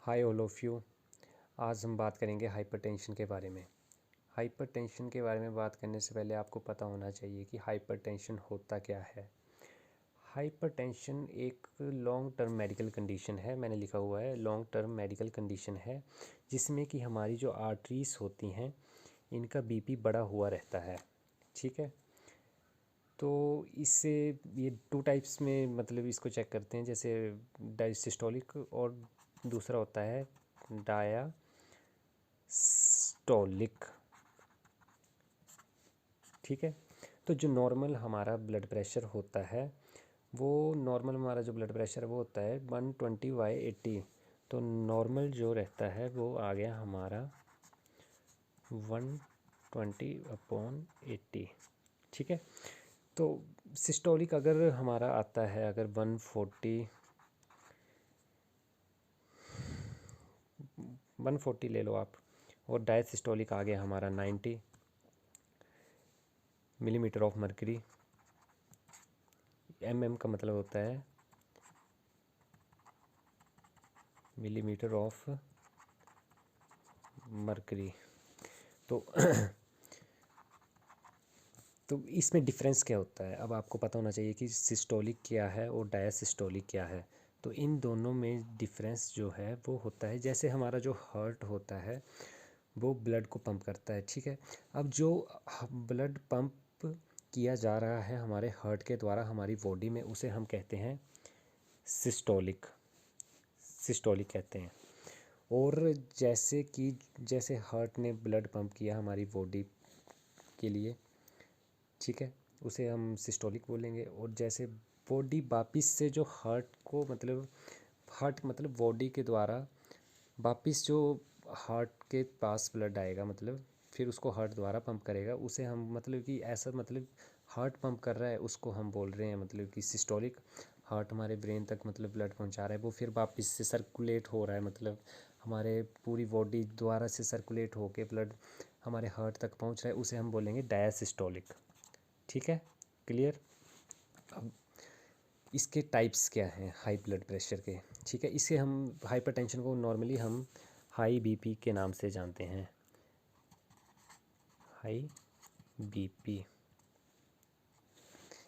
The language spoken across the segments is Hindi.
Hi all of you. आज हम बात करेंगे हाइपरटेंशन के बारे में। हाइपरटेंशन के बारे में बात करने से पहले आपको पता होना चाहिए कि हाइपरटेंशन होता क्या है। हाइपरटेंशन एक लॉन्ग टर्म मेडिकल कंडीशन है, मैंने लिखा हुआ है लॉन्ग टर्म मेडिकल कंडीशन है, जिसमें कि हमारी जो आर्टरीज होती हैं इनका बीपी बढ़ा हुआ रहता है। ठीक है, तो इससे ये टू टाइप्स में मतलब इसको चेक करते हैं, जैसे डायसिस्टोलिक और दूसरा होता है डायास्टोलिक। ठीक है, तो जो नॉर्मल हमारा ब्लड प्रेशर होता है वो नॉर्मल हमारा जो ब्लड प्रेशर वो होता है 120/80। तो नॉर्मल जो रहता है वो आ गया हमारा 120/80। ठीक है, तो सिस्टोलिक अगर हमारा आता है अगर 140 ले लो आप, और डायसिस्टोलिक आ गया हमारा 90 मिलीमीटर ऑफ मर्करी। का मतलब होता है मिलीमीटर ऑफ मर्करी। तो तो इसमें डिफरेंस क्या होता है, अब आपको पता होना चाहिए कि सिस्टोलिक क्या है और डायसिस्टोलिक क्या है। तो इन दोनों में डिफरेंस जो है वो होता है, जैसे हमारा जो हार्ट होता है वो ब्लड को पंप करता है। ठीक है, अब जो ब्लड पंप किया जा रहा है हमारे हार्ट के द्वारा हमारी बॉडी में, उसे हम कहते हैं सिस्टोलिक सिस्टोलिक कहते हैं। और जैसे हार्ट ने ब्लड पंप किया हमारी बॉडी के लिए, ठीक है, उसे हम सिस्टोलिक बोलेंगे। और जैसे बॉडी वापिस से जो हार्ट मतलब बॉडी के द्वारा वापिस जो हार्ट के पास ब्लड आएगा, मतलब फिर उसको हार्ट द्वारा पंप करेगा, उसे हम मतलब कि ऐसा मतलब हार्ट पंप कर रहा है उसको हम बोल रहे हैं मतलब कि सिस्टोलिक। हार्ट हमारे ब्रेन तक मतलब ब्लड पहुंचा रहा है, वो फिर वापस से सर्कुलेट हो रहा है, मतलब हमारे पूरी बॉडी द्वारा से सर्कुलेट होके ब्लड हमारे हार्ट तक पहुंच रहा है, उसे हम बोलेंगे डायसिस्टोलिक। ठीक है, क्लियर। अब इसके टाइप्स क्या हैं हाई ब्लड प्रेशर के। ठीक है, इसे हम हाइपरटेंशन को नॉर्मली हम हाई बीपी के नाम से जानते हैं, हाई बीपी।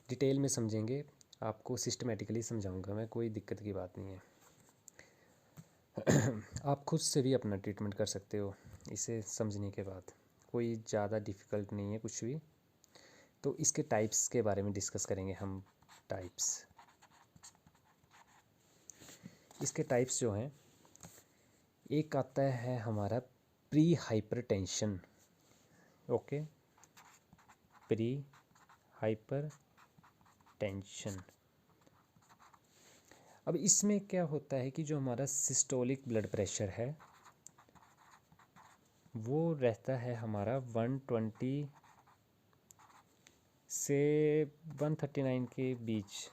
डिटेल में समझेंगे, आपको सिस्टमेटिकली समझाऊंगा मैं, कोई दिक्कत की बात नहीं है। आप खुद से भी अपना ट्रीटमेंट कर सकते हो इसे समझने के बाद, कोई ज़्यादा डिफ़िकल्ट नहीं है कुछ भी। तो इसके टाइप्स के बारे में डिस्कस करेंगे हम। टाइप्स, इसके टाइप्स जो हैं, एक आता है हमारा pre hypertension. Okay, pre hypertension. अब इसमें क्या होता है कि जो हमारा सिस्टोलिक ब्लड प्रेशर है वो रहता है हमारा 120 से 139 के बीच,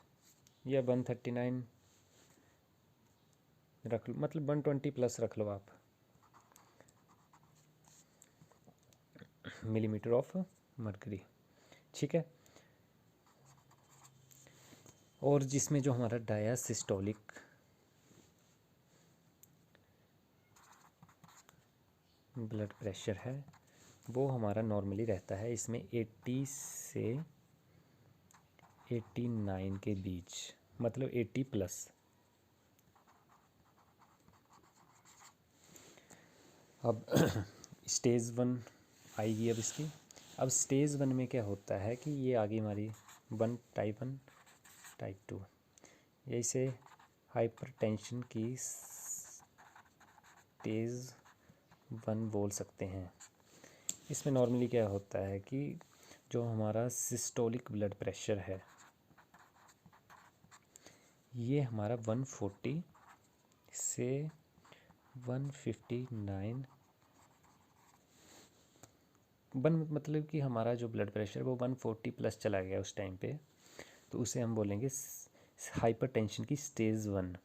या 139 रख लो, मतलब 120 प्लस रख लो आप, मिलीमीटर ऑफ मर्करी। ठीक है, और जिसमें जो हमारा डायसिस्टोलिक ब्लड प्रेशर है वो हमारा नॉर्मली रहता है इसमें 80 से 89 के बीच, मतलब 80 प्लस। अब स्टेज 1 आएगी अब इसकी। अब स्टेज 1 में क्या होता है कि ये आगे हमारी टाइप 1 टाइप 2, ये इसे हाइपरटेंशन की स्टेज 1 बोल सकते हैं। इसमें नॉर्मली क्या होता है कि जो हमारा सिस्टोलिक ब्लड प्रेशर है ये हमारा 140 से 159 मतलब कि हमारा जो ब्लड प्रेशर वो 140 प्लस चला गया उस टाइम पे, तो उसे हम बोलेंगे हाइपरटेंशन की स्टेज 1।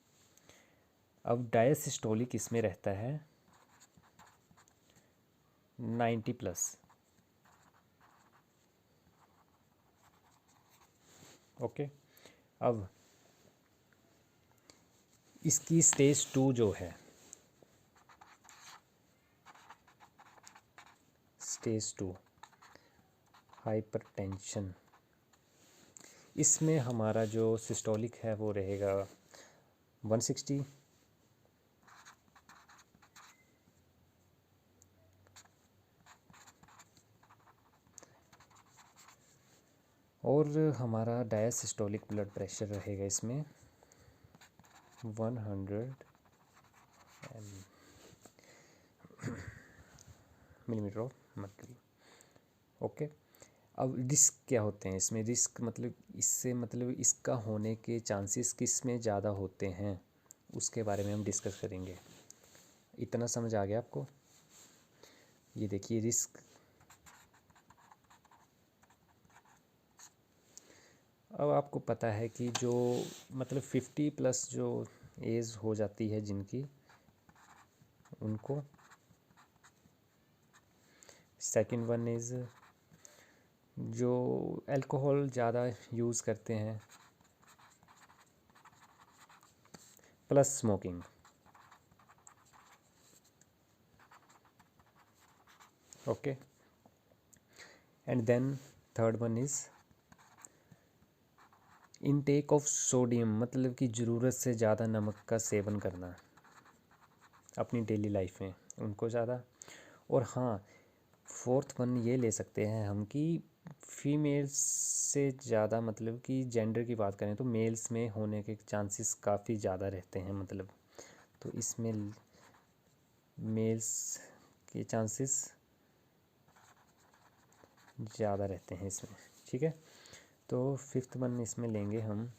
अब डायसिस्टोलिक इसमें रहता है 90 प्लस। ओके, अब इसकी स्टेज 2 जो है स्टेज 2 हाइपरटेंशन, इसमें हमारा जो सिस्टोलिक है वो रहेगा 160, और हमारा डायसिस्टोलिक ब्लड प्रेशर रहेगा इसमें 100 मिलीमीटर ऑफ मर्क्यूरी। ओके, अब रिस्क क्या होते हैं इसमें? रिस्क मतलब इससे मतलब इसका होने के चांसेस किस में ज़्यादा होते हैं उसके बारे में हम डिस्कस करेंगे। इतना समझ आ गया आपको? ये देखिए रिस्क, अब आपको पता है कि जो मतलब 50+ जो एज हो जाती है जिनकी, उनको सेकंड वन इज़ जो अल्कोहल ज़्यादा यूज़ करते हैं plus smoking. Okay, and then third one is intake of sodium, मतलब कि ज़रूरत से ज़्यादा नमक का सेवन करना अपनी डेली लाइफ में, उनको ज़्यादा। और हाँ, फोर्थ वन ये ले सकते हैं हम कि फीमेल्स से ज़्यादा, मतलब कि जेंडर की बात करें तो मेल्स में होने के चांसेस काफ़ी ज़्यादा रहते हैं, मतलब तो इसमें मेल्स के चांसेस ज़्यादा रहते हैं इसमें। ठीक है, तो फिफ्थ वन इसमें लेंगे हम,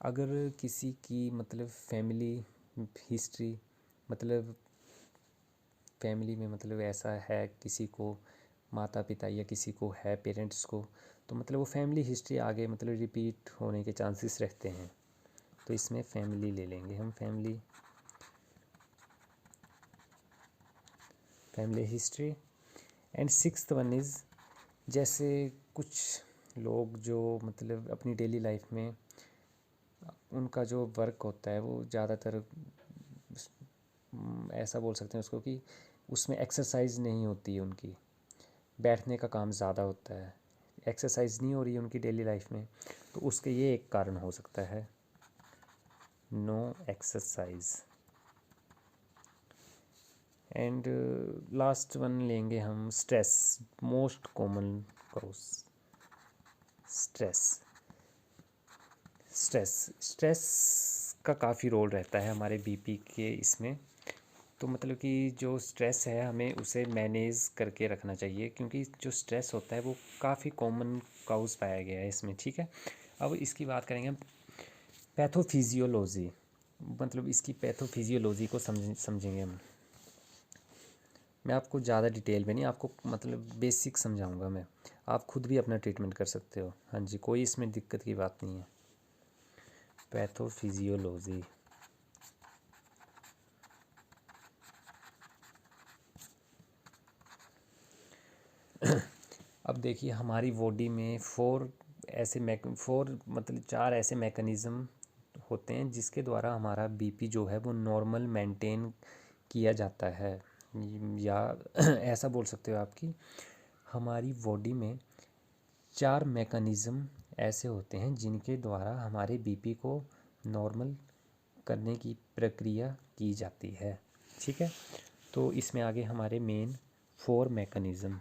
अगर किसी की मतलब फैमिली हिस्ट्री, मतलब फैमिली में मतलब ऐसा है किसी को माता पिता या किसी को है पेरेंट्स को, तो मतलब वो फैमिली हिस्ट्री आगे मतलब रिपीट होने के चांसेस रहते हैं, तो इसमें फैमिली ले लेंगे हम, family history. And sixth one is, जैसे कुछ लोग जो मतलब अपनी डेली लाइफ में उनका जो वर्क होता है वो ज़्यादातर ऐसा बोल सकते हैं उसको कि उसमें एक्सरसाइज नहीं होती है, उनकी बैठने का काम ज़्यादा होता है, एक्सरसाइज नहीं हो रही है उनकी डेली लाइफ में, तो उसके ये एक कारण हो सकता है, no exercise. And last one लेंगे हम stress, most common cause stress. Stress का काफ़ी रोल रहता है हमारे बीपी के इसमें, तो मतलब कि जो स्ट्रेस है हमें उसे मैनेज करके रखना चाहिए, क्योंकि जो स्ट्रेस होता है वो काफ़ी कॉमन काउज पाया गया है इसमें। ठीक है, अब इसकी बात करेंगे हम पैथोफिजियोलॉजी, मतलब इसकी पैथोफिजियोलॉजी को समझेंगे हम। मैं आपको ज़्यादा डिटेल में नहीं, आपको मतलब बेसिक समझाऊंगा मैं, आप खुद भी अपना ट्रीटमेंट कर सकते हो। हाँ जी, कोई इसमें दिक्कत की बात नहीं है। पैथोफिजियोलॉजी, अब देखिए हमारी बॉडी में फोर मतलब 4 ऐसे मैकेनिज़्म होते हैं जिसके द्वारा हमारा बीपी जो है वो नॉर्मल मेंटेन किया जाता है, या ऐसा बोल सकते हो आप कि हमारी बॉडी में 4 मैकेनिज़्म ऐसे होते हैं जिनके द्वारा हमारे बीपी को नॉर्मल करने की प्रक्रिया की जाती है। ठीक है, तो इसमें आगे हमारे मेन 4 मैकेनिज़्म।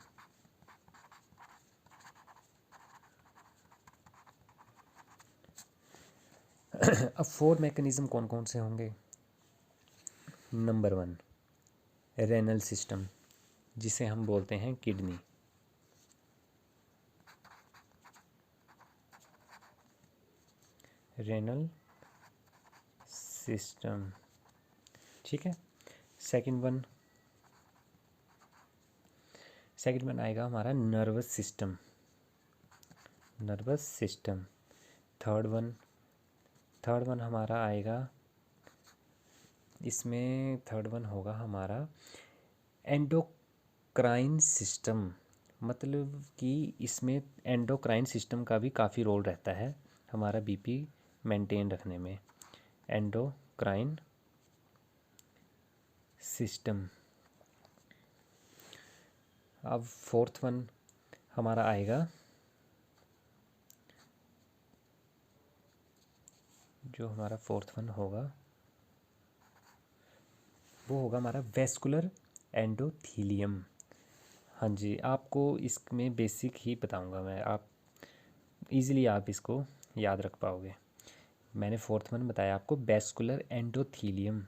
अब 4 मैकेनिज़्म कौन कौन से होंगे? नंबर 1, रेनल सिस्टम, जिसे हम बोलते हैं किडनी। रेनल सिस्टम, ठीक है। सेकंड वन आएगा हमारा नर्वस सिस्टम, थर्ड वन हमारा आएगा, इसमें थर्ड वन होगा हमारा एंडोक्राइन सिस्टम, मतलब कि इसमें एंडोक्राइन सिस्टम का भी काफ़ी रोल रहता है हमारा बीपी मेंटेन रखने में। एंडोक्राइन सिस्टम, अब फोर्थ वन हमारा आएगा, जो हमारा फोर्थ वन होगा वो होगा हमारा वेस्कुलर एंडोथीलियम। हाँ जी, आपको इसमें बेसिक ही बताऊंगा मैं, आप इजीली आप इसको याद रख पाओगे। मैंने फोर्थ वन बताया आपको, वेस्कुलर एंडोथीलियम,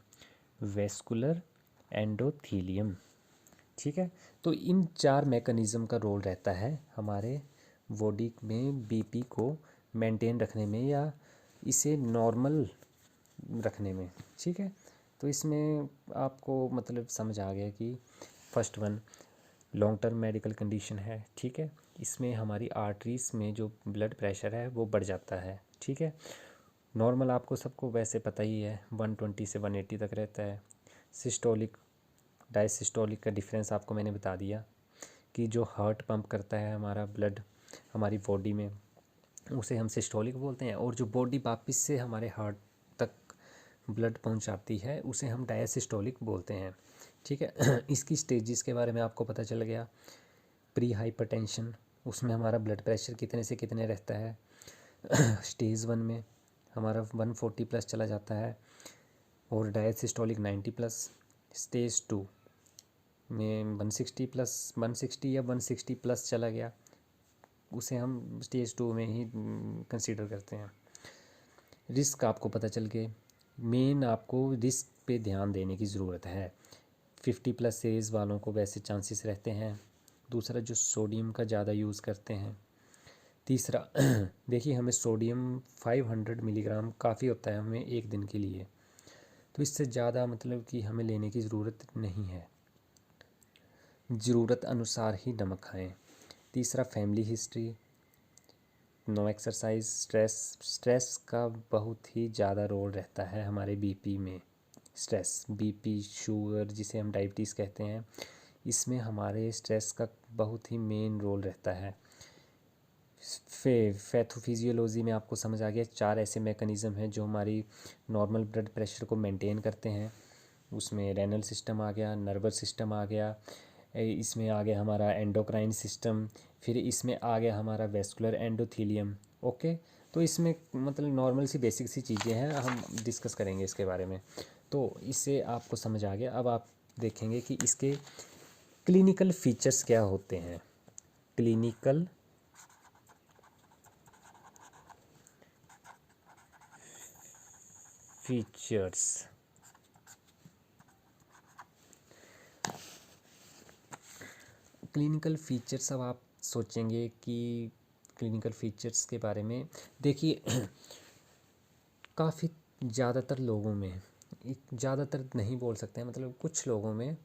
वेस्कुलर एंडोथीलियम। ठीक है, तो इन चार मैकेनिज़्म का रोल रहता है हमारे बॉडी में बीपी को मेंटेन रखने में या इसे नॉर्मल रखने में। ठीक है, तो इसमें आपको मतलब समझ आ गया कि first one long term medical condition है। ठीक है, इसमें हमारी आर्टरीज में जो ब्लड प्रेशर है वो बढ़ जाता है। ठीक है, नॉर्मल आपको सबको वैसे पता ही है 120 से 180 तक रहता है। सिस्टोलिक डायसिस्टोलिक का डिफरेंस आपको मैंने बता दिया कि जो हार्ट पंप करता है हमारा ब्लड हमारी बॉडी में, उसे हम सिस्टोलिक बोलते हैं, और जो बॉडी वापस से हमारे हार्ट तक ब्लड पहुंचाती है उसे हम डायसिस्टोलिक बोलते हैं। ठीक है, इसकी स्टेजेस के बारे में आपको पता चल गया। प्री हाइपरटेंशन, उसमें हमारा ब्लड प्रेशर कितने से कितने रहता है। स्टेज वन में हमारा 140 प्लस चला जाता है और डायसिस्टोलिक 90 प्लस। स्टेज टू में 160 प्लस, 160 या 160 प्लस चला गया, उसे हम स्टेज टू में ही कंसीडर करते हैं। रिस्क आपको पता चल गए, मेन आपको रिस्क पे ध्यान देने की ज़रूरत है। 50 प्लस एज वालों को वैसे चांसेस रहते हैं। दूसरा जो सोडियम का ज़्यादा यूज़ करते हैं। तीसरा देखिए, हमें सोडियम 500 मिलीग्राम काफ़ी होता है हमें एक दिन के लिए, तो इससे ज़्यादा मतलब कि हमें लेने की ज़रूरत नहीं है, ज़रूरत अनुसार ही नमक खाएं। तीसरा family history, no exercise, stress का बहुत ही ज़्यादा रोल रहता है हमारे बीपी में। स्ट्रेस, बीपी, शुगर जिसे हम डायबिटीज़ कहते हैं, इसमें हमारे स्ट्रेस का बहुत ही मेन रोल रहता है। पैथोफिजियोलॉजी में आपको समझ आ गया, चार ऐसे मैकेनिज़्म हैं जो हमारी नॉर्मल ब्लड प्रेशर को मेंटेन करते हैं। उसमें रेनल सिस्टम आ गया, नर्वस सिस्टम आ गया, इसमें आ गया हमारा एंडोक्राइन सिस्टम, फिर इसमें आ गया हमारा वेस्कुलर एंडोथीलियम। ओके, तो इसमें मतलब नॉर्मल सी बेसिक सी चीज़ें हैं, हम डिस्कस करेंगे इसके बारे में। तो इससे आपको समझ आ गया। अब आप देखेंगे कि इसके क्लिनिकल फीचर्स क्या होते हैं। क्लिनिकल फीचर्स, क्लिनिकल फीचर्स, अब आप सोचेंगे कि क्लिनिकल फीचर्स के बारे में देखिए, काफ़ी ज़्यादातर लोगों में, ज़्यादातर नहीं बोल सकते हैं, मतलब कुछ लोगों में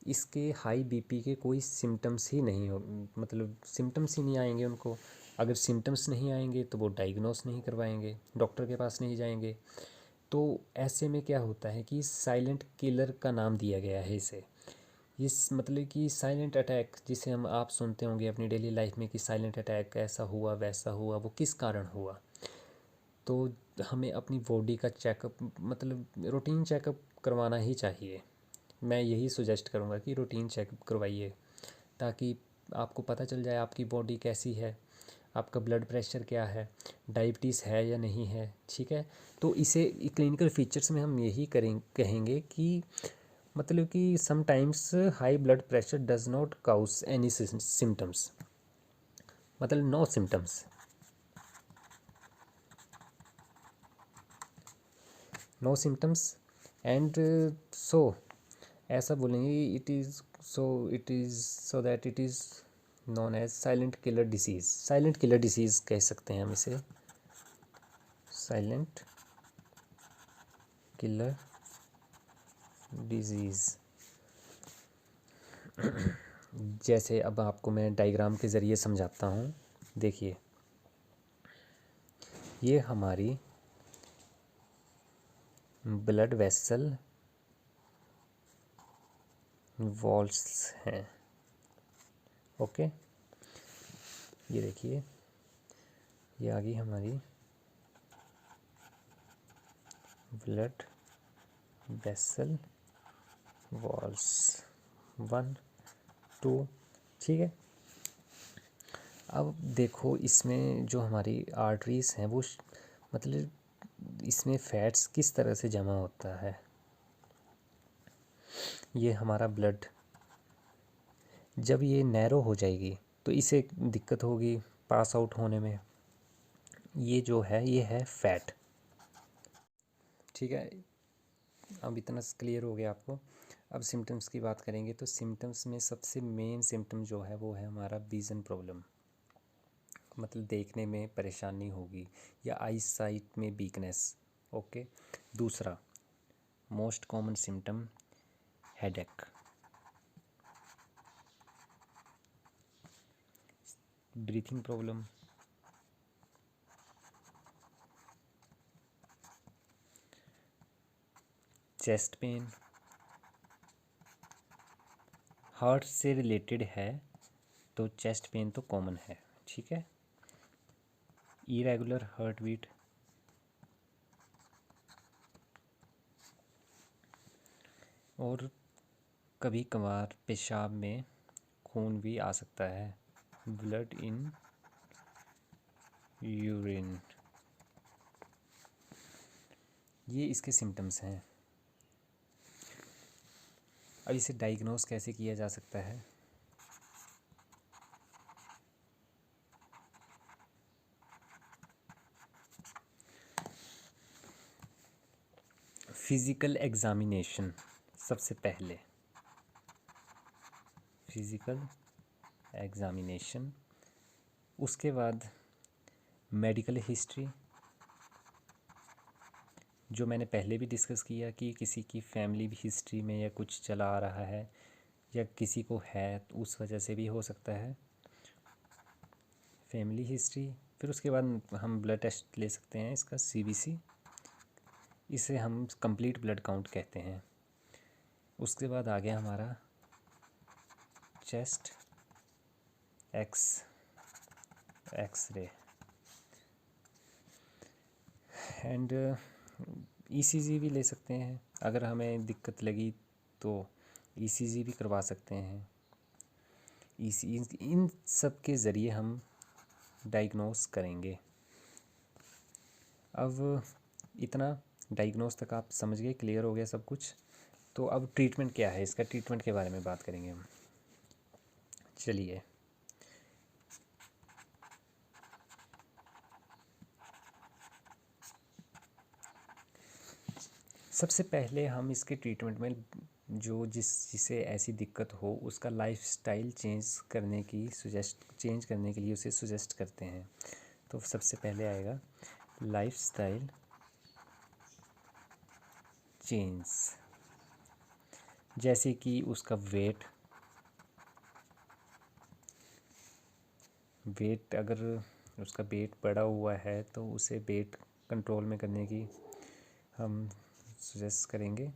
इसके हाई बीपी के कोई सिम्टम्स ही नहीं हो, मतलब सिम्टम्स ही नहीं आएंगे उनको। अगर सिम्टम्स नहीं आएंगे तो वो डायग्नोस नहीं करवाएंगे, डॉक्टर के पास नहीं जाएंगे। तो ऐसे में क्या होता है कि साइलेंट किलर का नाम दिया गया है इसे। इस मतलब कि साइलेंट अटैक जिसे हम आप सुनते होंगे अपनी डेली लाइफ में कि साइलेंट अटैक ऐसा हुआ वैसा हुआ, वो किस कारण हुआ। तो हमें अपनी बॉडी का चेकअप, मतलब रूटीन चेकअप करवाना ही चाहिए। मैं यही सुजेस्ट करूँगा कि रूटीन चेकअप करवाइए, ताकि आपको पता चल जाए आपकी बॉडी कैसी है, आपका ब्लड प्रेशर क्या है, डायबिटीज़ है या नहीं है। ठीक है, तो इसे क्लिनिकल फीचर्स में हम यही कहेंगे कि मतलब कि sometimes high blood pressure does not cause any symptoms, मतलब no symptoms, no symptoms and so ऐसा बोलेंगे, it is so that it is known as silent killer disease. Silent killer disease कह सकते हैं हम इसे, साइलेंट किलर डिजीज़। जैसे अब आपको मैं डायग्राम के ज़रिए समझाता हूँ। देखिए, ये हमारी ब्लड वेसल वॉल्स हैं। ओके, ये देखिए, ये आ गई हमारी ब्लड वेसल वॉल्स 1 2 ठीक है। अब देखो इसमें जो हमारी आर्टरीज हैं वो मतलब इसमें फैट्स किस तरह से जमा होता है। ये हमारा ब्लड जब ये नैरो हो जाएगी तो इसे दिक्कत होगी पास आउट होने में। ये जो है ये है फैट। ठीक है, अब इतना क्लियर हो गया आपको। अब सिम्टम्स की बात करेंगे तो सिम्टम्स में सबसे मेन सिम्टम जो है वो है हमारा विज़न प्रॉब्लम, मतलब देखने में परेशानी होगी या आई साइट में वीकनेस। ओके। दूसरा most common symptom headache, breathing problem, chest pain, heart से रिलेटेड है तो चेस्ट पेन तो कॉमन है। ठीक है। इरेगुलर हार्ट बीट, और कभी कभार पेशाब में खून भी आ सकता है, ब्लड इन यूरिन। ये इसके सिम्टम्स हैं। अब इसे डायग्नोस कैसे किया जा सकता है। फिज़िकल एग्ज़ामिनेशन सबसे पहले, फिज़िकल एग्ज़ामिनेशन, उसके बाद मेडिकल हिस्ट्री, जो मैंने पहले भी डिस्कस किया कि किसी की फैमिली हिस्ट्री में या कुछ चला आ रहा है या किसी को है तो उस वजह से भी हो सकता है, फैमिली हिस्ट्री। फिर उसके बाद हम ब्लड टेस्ट ले सकते हैं इसका CBC, इसे हम कंप्लीट ब्लड काउंट कहते हैं। उसके बाद आ गया हमारा चेस्ट एक्सरे एंड ECG भी ले सकते हैं। अगर हमें दिक्कत लगी तो ECG भी करवा सकते हैं। इन सब के ज़रिए हम डायग्नोस करेंगे। अब इतना डायग्नोस तक आप समझ गए, क्लियर हो गया सब कुछ। तो अब ट्रीटमेंट क्या है, इसका ट्रीटमेंट के बारे में बात करेंगे हम। चलिए, सबसे पहले हम इसके ट्रीटमेंट में जो जिसे ऐसी दिक्कत हो उसका लाइफस्टाइल चेंज करने के लिए उसे सुजेस्ट करते हैं। तो सबसे पहले आएगा लाइफस्टाइल चेंज, जैसे कि उसका वेट अगर उसका वेट बढ़ा हुआ है तो उसे वेट कंट्रोल में करने की हम सजेस्ट करेंगे।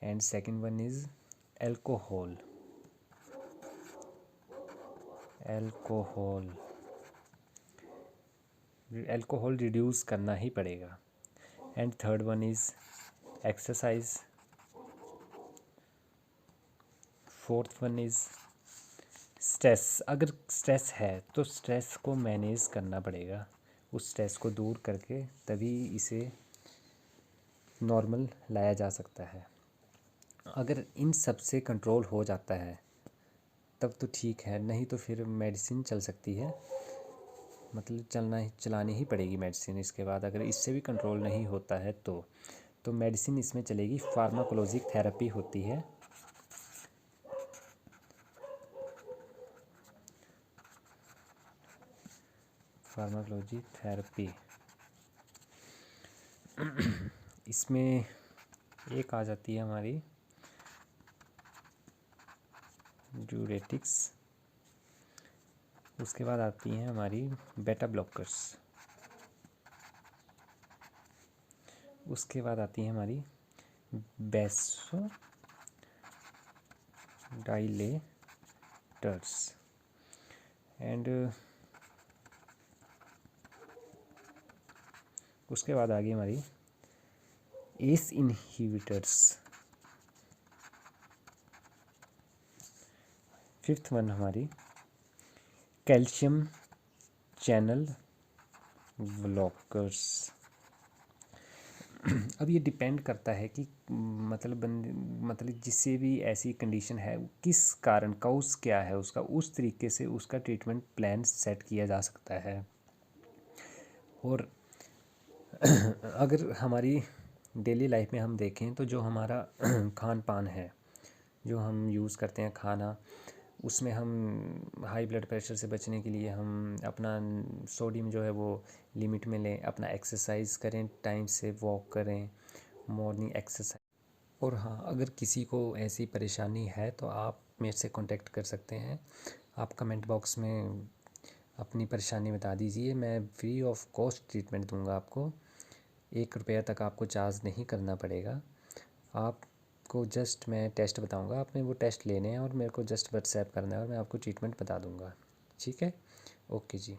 And second one is alcohol reduce करना ही पड़ेगा। And third one is exercise. Fourth one is stress. अगर स्ट्रेस है तो स्ट्रेस को मैनेज करना पड़ेगा, उस स्ट्रेस को दूर करके तभी इसे नॉर्मल लाया जा सकता है। अगर इन सब से कंट्रोल हो जाता है तब तो ठीक है, नहीं तो फिर मेडिसिन चल सकती है, मतलब चलानी ही पड़ेगी मेडिसिन। इसके बाद अगर इससे भी कंट्रोल नहीं होता है तो मेडिसिन इसमें चलेगी। फार्माकोलॉजिक थेरेपी होती है। फार्माकोलॉजी थेरेपी इसमें एक आ जाती है हमारी ड्यूरेटिक्स, उसके बाद आती हैं हमारी बेटा ब्लॉकर्स, उसके बाद आती हैं हमारी बेसो डाइलेटर्स एंड उसके बाद आ गई हमारी एस इनहिबिटर्स। फिफ्थ वन हमारी कैल्शियम चैनल ब्लॉकर्स। अब ये डिपेंड करता है कि मतलब जिससे भी ऐसी कंडीशन है किस कारण कॉज क्या है उसका, उस तरीके से उसका ट्रीटमेंट प्लान सेट किया जा सकता है। और अगर हमारी डेली लाइफ में हम देखें तो जो हमारा खान पान है, जो हम यूज़ करते हैं खाना, उसमें हम हाई ब्लड प्रेशर से बचने के लिए हम अपना सोडियम जो है वो लिमिट में लें, अपना एक्सरसाइज करें, टाइम से वॉक करें, मॉर्निंग एक्सरसाइज। और हाँ, अगर किसी को ऐसी परेशानी है तो आप मेरे से कांटेक्ट कर सकते हैं। आप कमेंट बॉक्स में अपनी परेशानी बता दीजिए, मैं फ्री ऑफ कॉस्ट ट्रीटमेंट दूंगा आपको। 1 रुपया तक आपको चार्ज नहीं करना पड़ेगा। आपको जस्ट मैं टेस्ट बताऊंगा, आपने वो टेस्ट लेने हैं और मेरे को जस्ट व्हाट्सएप करना है और मैं आपको ट्रीटमेंट बता दूंगा। ठीक है, ओके जी।